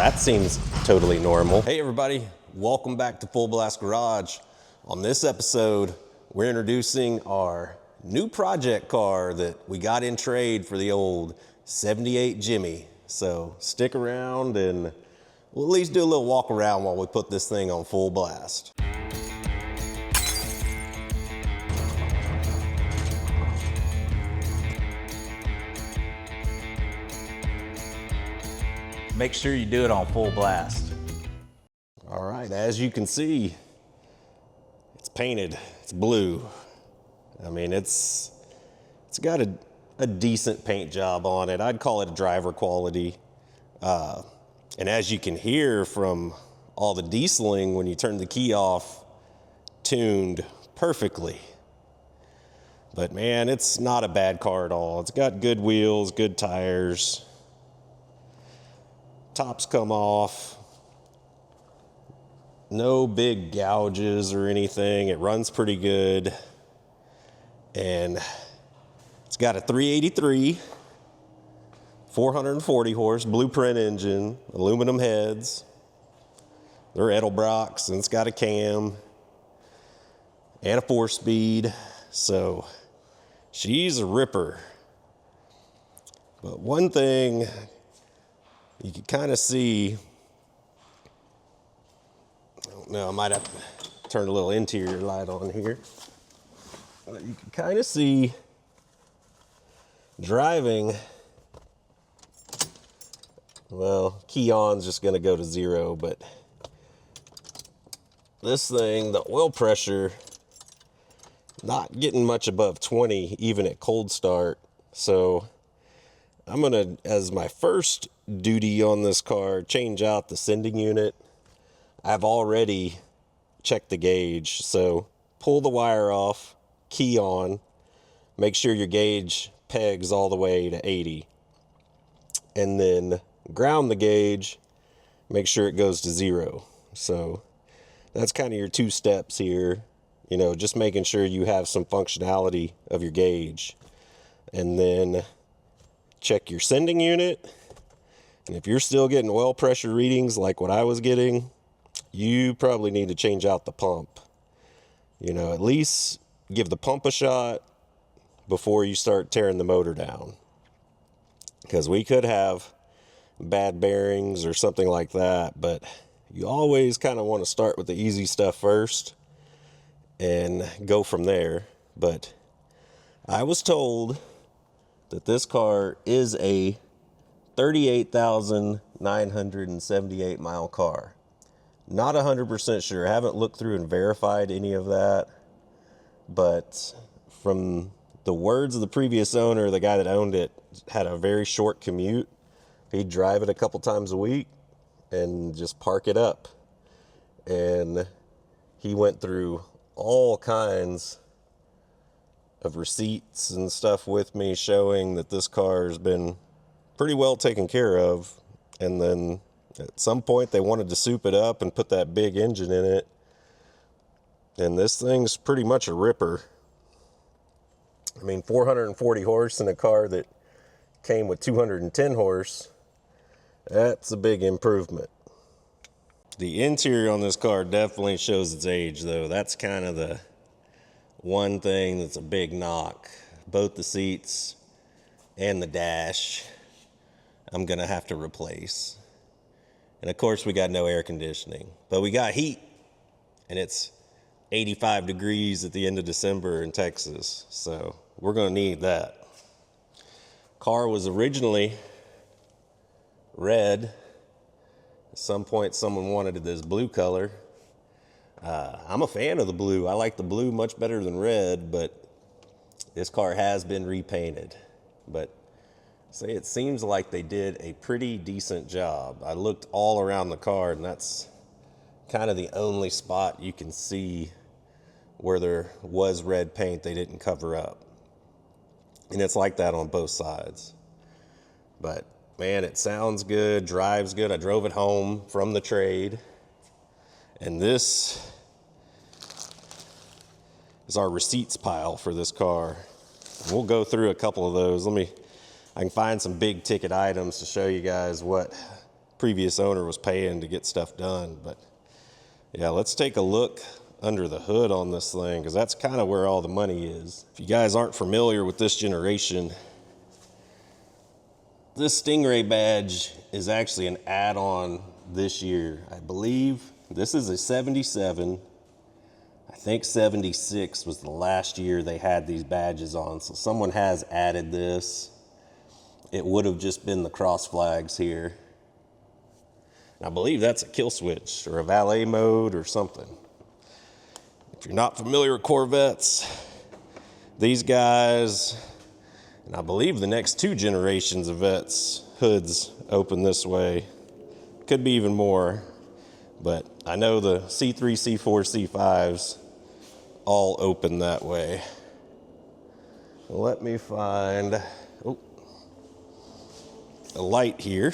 that seems totally normal. Hey everybody, welcome back to Full Blast Garage. On this episode, we're introducing our new project car that we got in trade for the old 78 Jimmy. So stick around and we'll at least do a little walk around while we put this thing on full blast. Make sure you do it on full blast. All right, as you can see, it's painted, it's blue. I mean, it's got a decent paint job on it. I'd call it a driver quality. And as you can hear from all the dieseling when you turn the key off, tuned perfectly. But man, it's not a bad car at all. It's got good wheels, good tires. Tops come off. No big gouges or anything. It runs pretty good. And it's got a 383, 440 horse blueprint engine, aluminum heads. They're Edelbrocks, and it's got a cam and a 4-speed. So she's a ripper. But one thing you can kind of see, I don't know, I might have to turn a little interior light on here. But you can kind of see driving, well, key on's just gonna go to 0, but this thing, the oil pressure, not getting much above 20, even at cold start. So I'm gonna, as my first duty on this car, change out the sending unit. I've already checked the gauge, so pull the wire off, key on, make sure your gauge pegs all the way to 80, and then ground the gauge, make sure it goes to 0. So that's kind of your 2 steps here, you know, just making sure you have some functionality of your gauge. And then check your sending unit. And if you're still getting oil pressure readings like what I was getting, you probably need to change out the pump. You know, at least give the pump a shot before you start tearing the motor down. Because we could have bad bearings or something like that, but you always kind of want to start with the easy stuff first and go from there. But I was told that this car is a 38,978 mile car. Not 100% sure. I haven't looked through and verified any of that. But from the words of the previous owner, the guy that owned it had a very short commute. He'd drive it a couple times a week and just park it up. And he went through all kinds of receipts and stuff with me showing that this car has been pretty well taken care of. And then at some point they wanted to soup it up and put that big engine in it. And this thing's pretty much a ripper. I mean, 440 horse in a car that came with 210 horse, that's a big improvement. The interior on this car definitely shows its age, though. That's kind of the one thing that's a big knock. Both the seats and the dash, I'm gonna have to replace. And of course, we got no air conditioning, but we got heat, and it's 85 degrees at the end of December in Texas, so we're gonna need that. Car was originally red. At some point, someone wanted this blue color. I'm a fan of the blue. I like the blue much better than red, but this car has been repainted. But say it seems like they did a pretty decent job. I looked all around the car, and that's kind of the only spot you can see where there was red paint they didn't cover up. And it's like that on both sides. But man, it sounds good, drives good. I drove it home from the trade. And this is our receipts pile for this car. We'll go through a couple of those. I can find some big ticket items to show you guys what previous owner was paying to get stuff done. But yeah, let's take a look under the hood on this thing, because that's kind of where all the money is. If you guys aren't familiar with this generation, this Stingray badge is actually an add-on this year. I believe this is a 77. I think 76 was the last year they had these badges on. So someone has added this. It would have just been the cross flags here. And I believe that's a kill switch or a valet mode or something. If you're not familiar with Corvettes, these guys, and I believe the next 2 generations of vets, hoods open this way. Could be even more, but I know the C3, C4, C5s all open that way. Let me find a light here.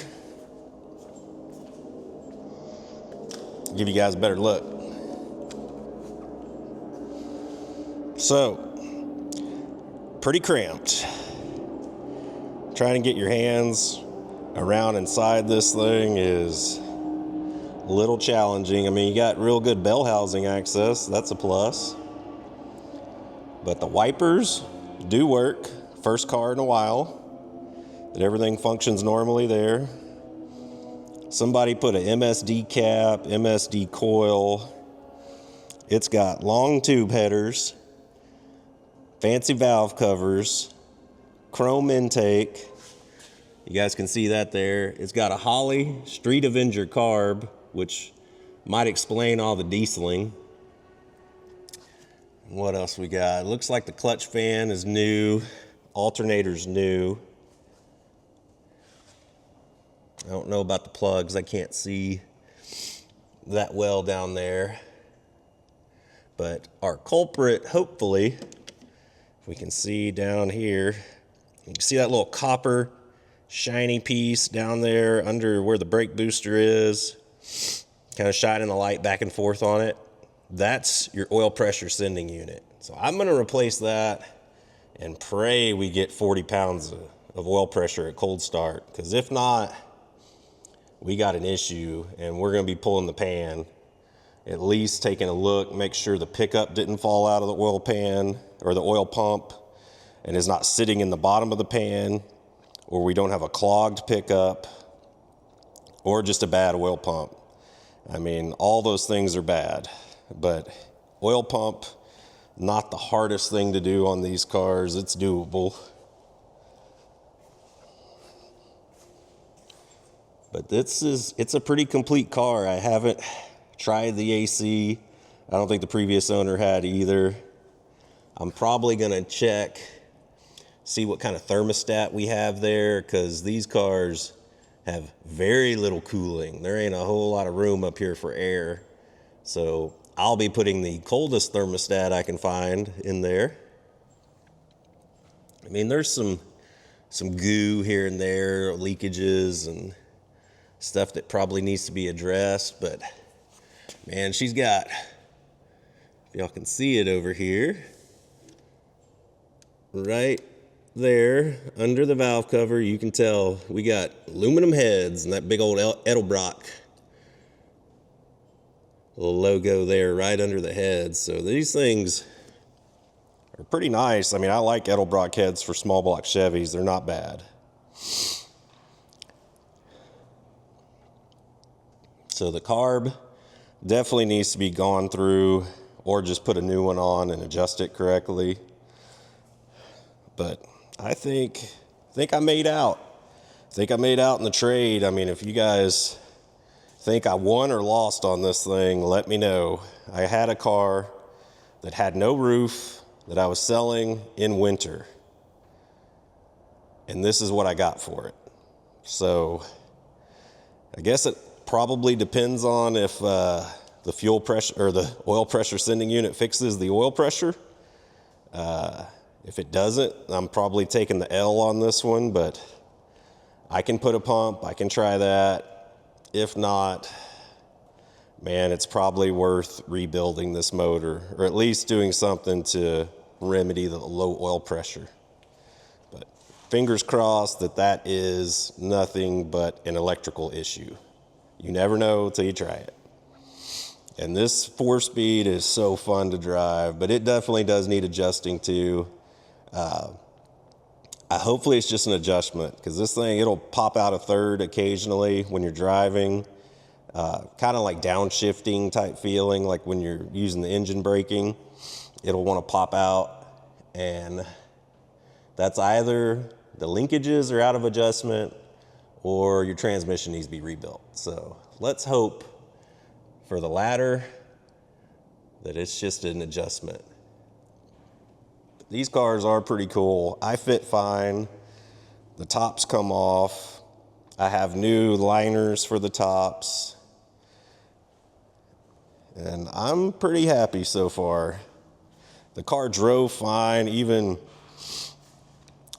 Give you guys a better look. So, pretty cramped. Trying to get your hands around inside this thing is a little challenging. I mean, you got real good bell housing access. That's a plus. But the wipers do work. First car in a while that everything functions normally there. Somebody put an MSD cap, MSD coil. It's got long tube headers, fancy valve covers, chrome intake. You guys can see that there. It's got a Holley Street Avenger carb, which might explain all the dieseling. What else we got? It looks like the clutch fan is new, alternator's new. I don't know about the plugs. I can't see that well down there. But our culprit, hopefully, if we can see down here, you can see that little copper shiny piece down there under where the brake booster is, kind of shining the light back and forth on it. That's your oil pressure sending unit. So I'm going to replace that and pray we get 40 pounds of oil pressure at cold start, because if not, we got an issue and we're going to be pulling the pan, at least taking a look, make sure the pickup didn't fall out of the oil pan or the oil pump and is not sitting in the bottom of the pan, or we don't have a clogged pickup or just a bad oil pump. I mean, all those things are bad, but oil pump, not the hardest thing to do on these cars. It's doable. But it's a pretty complete car. I haven't tried the AC. I don't think the previous owner had either. I'm probably gonna check, see what kind of thermostat we have there, because these cars have very little cooling. There ain't a whole lot of room up here for air. So I'll be putting the coldest thermostat I can find in there. I mean, there's some goo here and there, leakages and stuff that probably needs to be addressed, but man, she's got, if y'all can see it over here, right there under the valve cover, you can tell we got aluminum heads and that big old Edelbrock logo there right under the heads. So these things are pretty nice. I mean, I like Edelbrock heads for small block Chevys. They're not bad. So the carb definitely needs to be gone through, or just put a new one on and adjust it correctly. But I think I made out. I think I made out in the trade. I mean, if you guys think I won or lost on this thing, let me know. I had a car that had no roof that I was selling in winter, and this is what I got for it. So I guess it probably depends on if the fuel pressure or the oil pressure sending unit fixes the oil pressure. If it doesn't, I'm probably taking the L on this one, but I can put a pump, I can try that. If not, man, it's probably worth rebuilding this motor, or at least doing something to remedy the low oil pressure. But fingers crossed that is nothing but an electrical issue. You never know till you try it. And this 4-speed is so fun to drive, but it definitely does need adjusting to. Hopefully it's just an adjustment, because this thing, it'll pop out a third occasionally when you're driving. Kind of like downshifting type feeling, like when you're using the engine braking, it'll want to pop out, and that's either the linkages are out of adjustment or your transmission needs to be rebuilt. So let's hope for the latter, that it's just an adjustment. These cars are pretty cool. I fit fine. The tops come off. I have new liners for the tops. And I'm pretty happy so far. The car drove fine, even,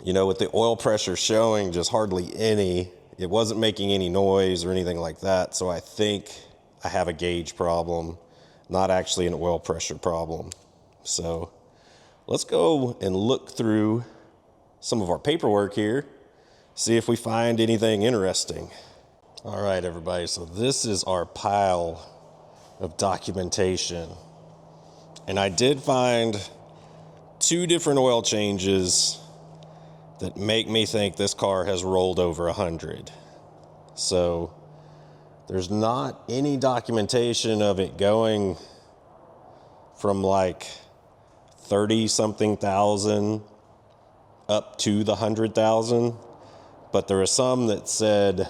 with the oil pressure showing just hardly any. It wasn't making any noise or anything like that. So I think I have a gauge problem, not actually an oil pressure problem. So let's go and look through some of our paperwork here, see if we find anything interesting. All right, everybody, so this is our pile of documentation. And I did find 2 different oil changes that make me think this car has rolled over 100. So there's not any documentation of it going from like 30-something thousand up to the 100,000, but there are some that said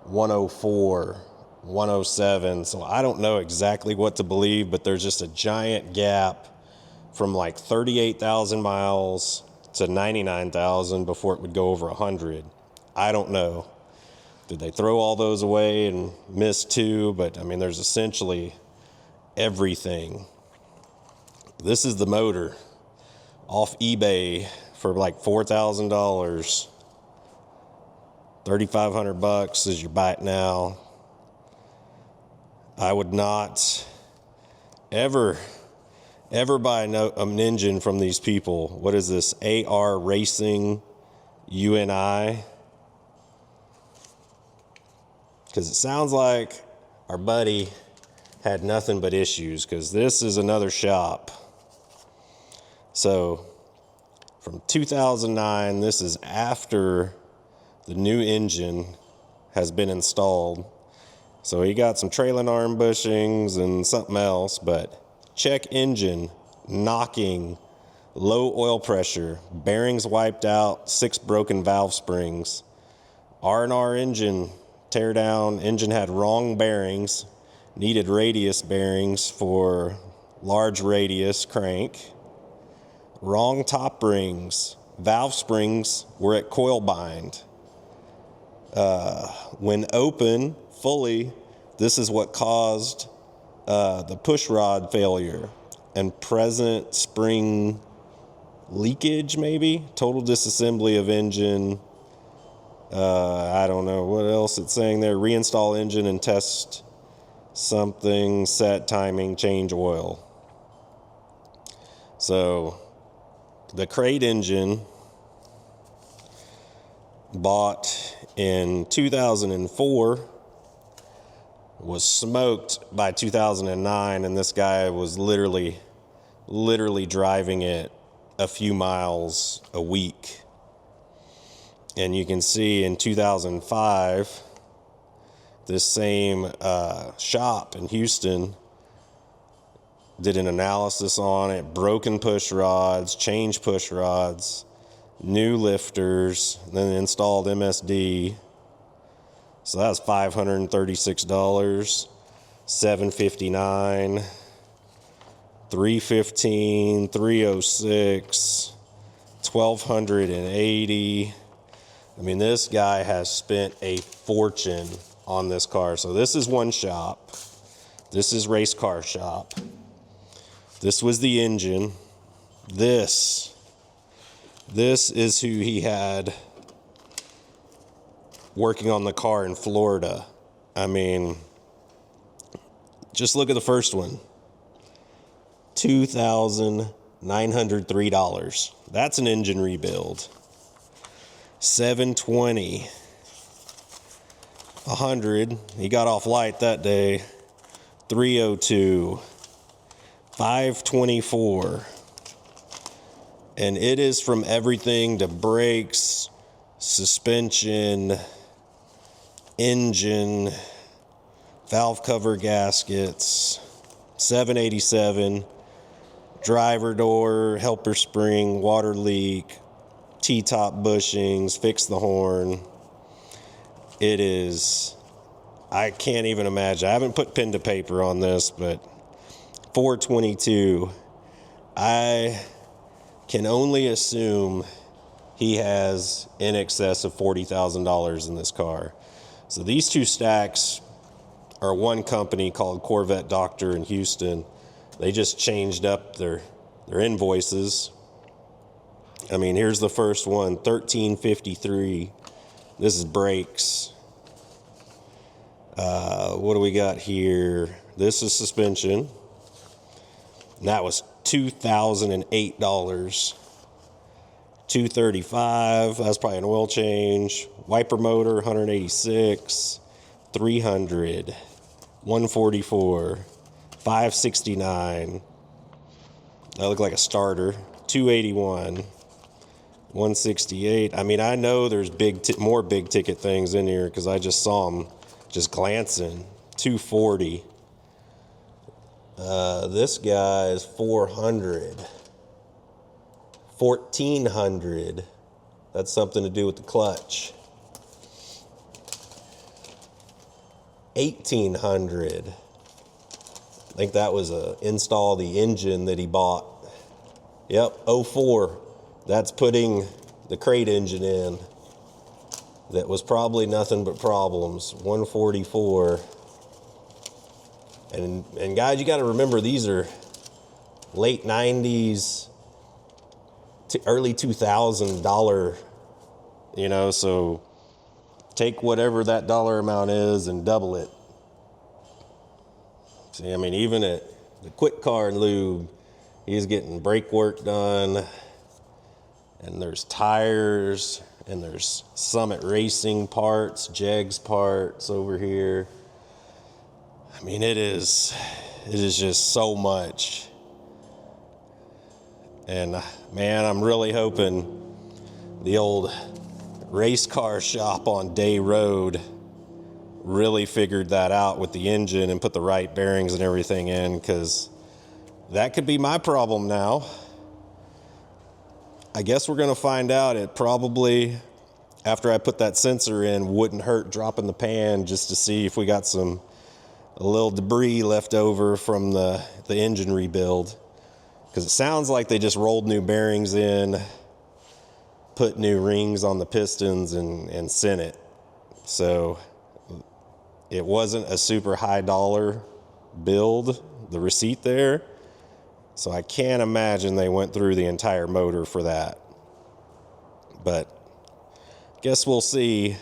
104, 107, so I don't know exactly what to believe, but there's just a giant gap from like 38,000 miles to 99,000 before it would go over 100. I don't know. Did they throw all those away and miss 2? But I mean, there's essentially everything. This is the motor off eBay for like $4,000. $3,500 as you buy it now. I would not ever buy an engine from these people. What is this? AR Racing UNI? Because it sounds like our buddy had nothing but issues, because this is another shop. So from 2009, this is after the new engine has been installed. So he got some trailing arm bushings and something else, but check engine, knocking, low oil pressure, bearings wiped out, 6 broken valve springs. R&R engine, tear down, engine had wrong bearings, needed radius bearings for large radius crank. Wrong top rings, valve springs were at coil bind. When open fully, this is what caused the pushrod failure and present spring leakage, maybe total disassembly of engine. I don't know what else it's saying there. Reinstall engine and test something, set timing, change oil. So the crate engine bought in 2004 was smoked by 2009, and this guy was literally driving it a few miles a week. And you can see in 2005, this same shop in Houston did an analysis on it, broken push rods, changed push rods, new lifters, then installed MSD. So that was $536, $759, $315, $306, $1,280. I mean, this guy has spent a fortune on this car. So this is one shop. This is Race Car Shop. This was the engine. This is who he had working on the car in Florida. I mean, just look at the first one. $2,903. That's an engine rebuild. $720. 100. He got off light that day. 302. 524. And it is from everything to brakes, suspension, engine, valve cover gaskets, 787, driver door, helper spring, water leak, T-top bushings, fix the horn. It is, I can't even imagine. I haven't put pen to paper on this, but 422. I can only assume he has in excess of $40,000 in this car. So these two stacks are one company called Corvette Doctor in Houston. They just changed up their invoices. I mean, here's the first one, $1,353. This is brakes. What do we got here? This is suspension. And that was $2,008. $235. That's probably an oil change. Wiper motor, $186. $300. $144. $569. That looked like a starter. $281. $168. I mean, I know there's more big ticket things in here because I just saw them just glancing. $240. This guy is $400. $1,400. That's something to do with the clutch. $1,800. I think that was install the engine that he bought. Yep, 04. That's putting the crate engine in. That was probably nothing but problems. $144. And guys, you got to remember, these are late 90s to early $2,000, you know, so take whatever that dollar amount is and double it. See, I mean, even at the Quick Car and Lube, he's getting brake work done, and there's tires, and there's Summit Racing parts, Jegs parts over here. I mean, it is just so much. And man, I'm really hoping the old race car shop on Day Road really figured that out with the engine and put the right bearings and everything in, because that could be my problem now. I guess we're going to find out. It probably, after I put that sensor in, wouldn't hurt dropping the pan just to see if we got a little debris left over from the engine rebuild, because it sounds like they just rolled new bearings in, put new rings on the pistons, and sent it. So it wasn't a super high dollar build, the receipt there. So I can't imagine they went through the entire motor for that. But guess we'll see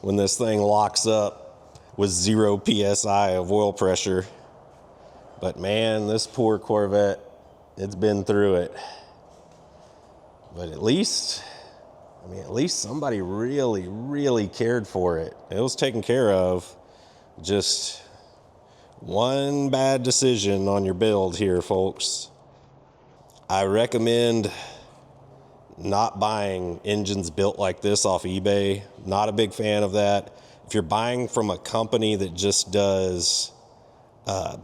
when this thing locks up with 0 PSI of oil pressure. But man, this poor Corvette, it's been through it. But at least somebody really, really cared for it. It was taken care of. Just one bad decision on your build here, folks. I recommend not buying engines built like this off eBay. Not a big fan of that. If you're buying from a company that just does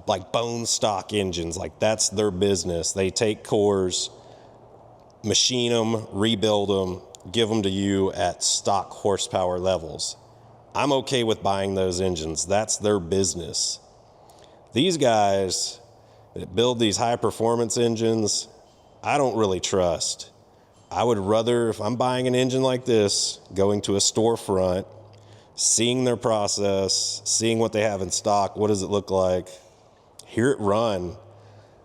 like bone stock engines, like that's their business. They take cores, machine them, rebuild them, give them to you at stock horsepower levels. I'm okay with buying those engines. That's their business. These guys that build these high performance engines, I don't really trust. I would rather, if I'm buying an engine like this, going to a storefront, seeing their process, seeing what they have in stock, what does it look like, hear it run,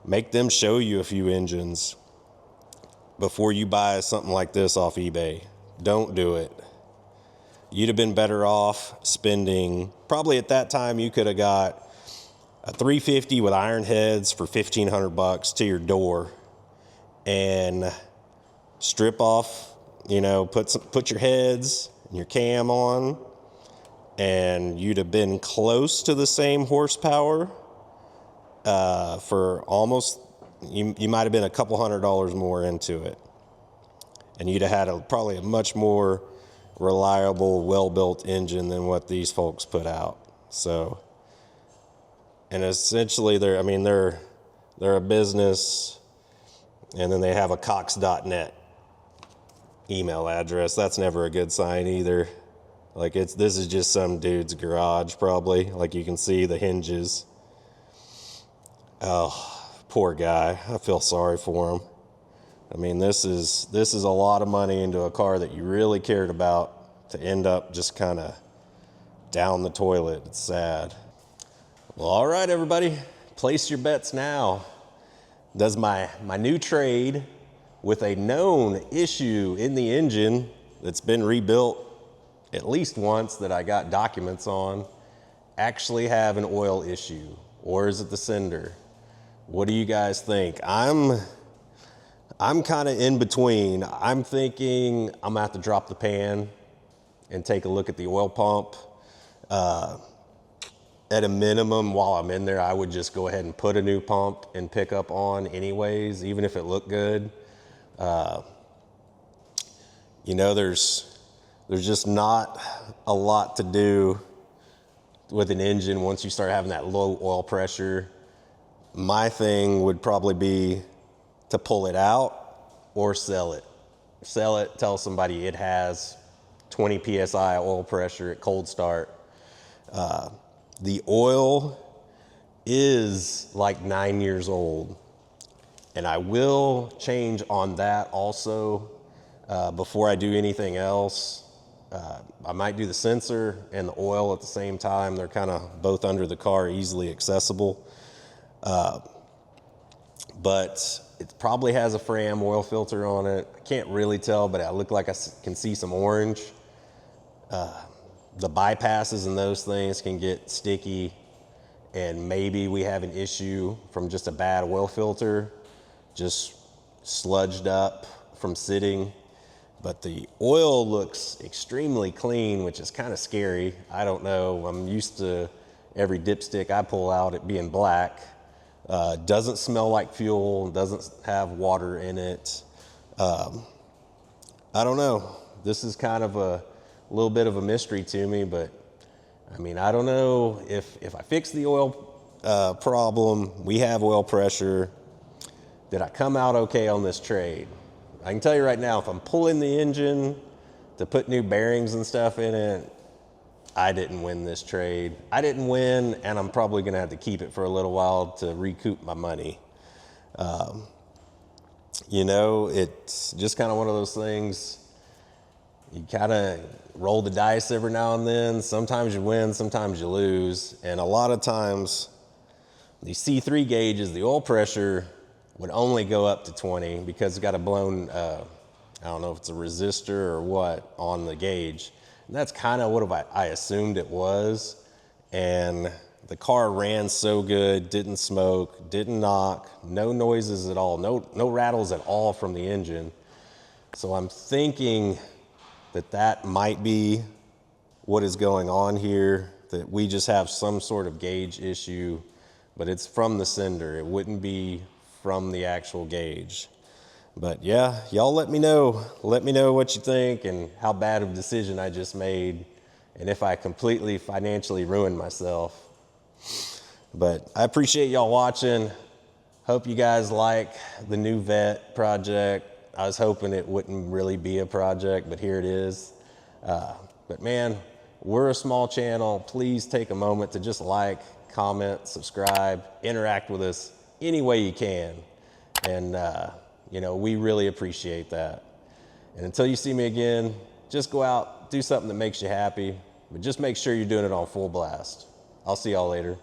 make them show you a few engines before you buy something like this off eBay. Don't do it. You'd have been better off spending, probably at that time you could have got a 350 with iron heads for $1,500 to your door, and strip off, you know, put your heads and your cam on, and you'd have been close to the same horsepower for almost, you might have been a couple $100 more into it. And you'd have had probably a much more reliable, well-built engine than what these folks put out. So, and essentially they're a business, and then they have a cox.net email address. That's never a good sign either. Like this is just some dude's garage probably. Like you can see the hinges. Oh, poor guy. I feel sorry for him. I mean, this is a lot of money into a car that you really cared about to end up just kind of down the toilet. It's sad. Well, all right, everybody, place your bets now. Does my new trade with a known issue in the engine that's been rebuilt at least once that I got documents on actually have an oil issue, or is it the cinder? What do you guys think? I'm kind of in between. I'm thinking I'm gonna have to drop the pan and take a look at the oil pump. At a minimum, while I'm in there, I would just go ahead and put a new pump and pick up on anyways, even if it looked good. You know, there's just not a lot to do with an engine once you start having that low oil pressure. My thing would probably be to pull it out or sell it. Sell it, tell somebody it has 20 PSI oil pressure at cold start. The oil is like 9 years old, and I will change on that also before I do anything else. I might do the sensor and the oil at the same time. They're kind of both under the car, easily accessible. But it probably has a Fram oil filter on it. I can't really tell, but I look like I can see some orange. The bypasses and those things can get sticky, and maybe we have an issue from just a bad oil filter, just sludged up from sitting. But the oil looks extremely clean, which is kind of scary. I don't know, I'm used to every dipstick I pull out it being black. Doesn't smell like fuel, doesn't have water in it. I don't know. This is kind of a little bit of a mystery to me, but I mean, I don't know if I fix the oil problem, we have oil pressure, did I come out okay on this trade? I can tell you right now, if I'm pulling the engine to put new bearings and stuff in it, I didn't win this trade. I didn't win, and I'm probably gonna have to keep it for a little while to recoup my money. You know, it's just kind of one of those things, you kind of roll the dice every now and then. Sometimes you win, sometimes you lose. And a lot of times, the C3 gauges, the oil pressure would only go up to 20 because it's got a blown, I don't know if it's a resistor or what, on the gauge. And that's kind of what I assumed it was. And the car ran so good, didn't smoke, didn't knock, no noises at all, no rattles at all from the engine. So I'm thinking that might be what is going on here, that we just have some sort of gauge issue, but it's from the cinder. It wouldn't be from the actual gauge. But yeah, y'all let me know what you think and how bad of a decision I just made, and if I completely financially ruined myself. But I appreciate y'all watching. Hope you guys like the new Vette project. I was hoping it wouldn't really be a project, but here it is. But man, we're a small channel. Please take a moment to just like, comment, subscribe, interact with us any way you can. And you know, we really appreciate that. And until you see me again, just go out, do something that makes you happy, but just make sure you're doing it on full blast. I'll see y'all later.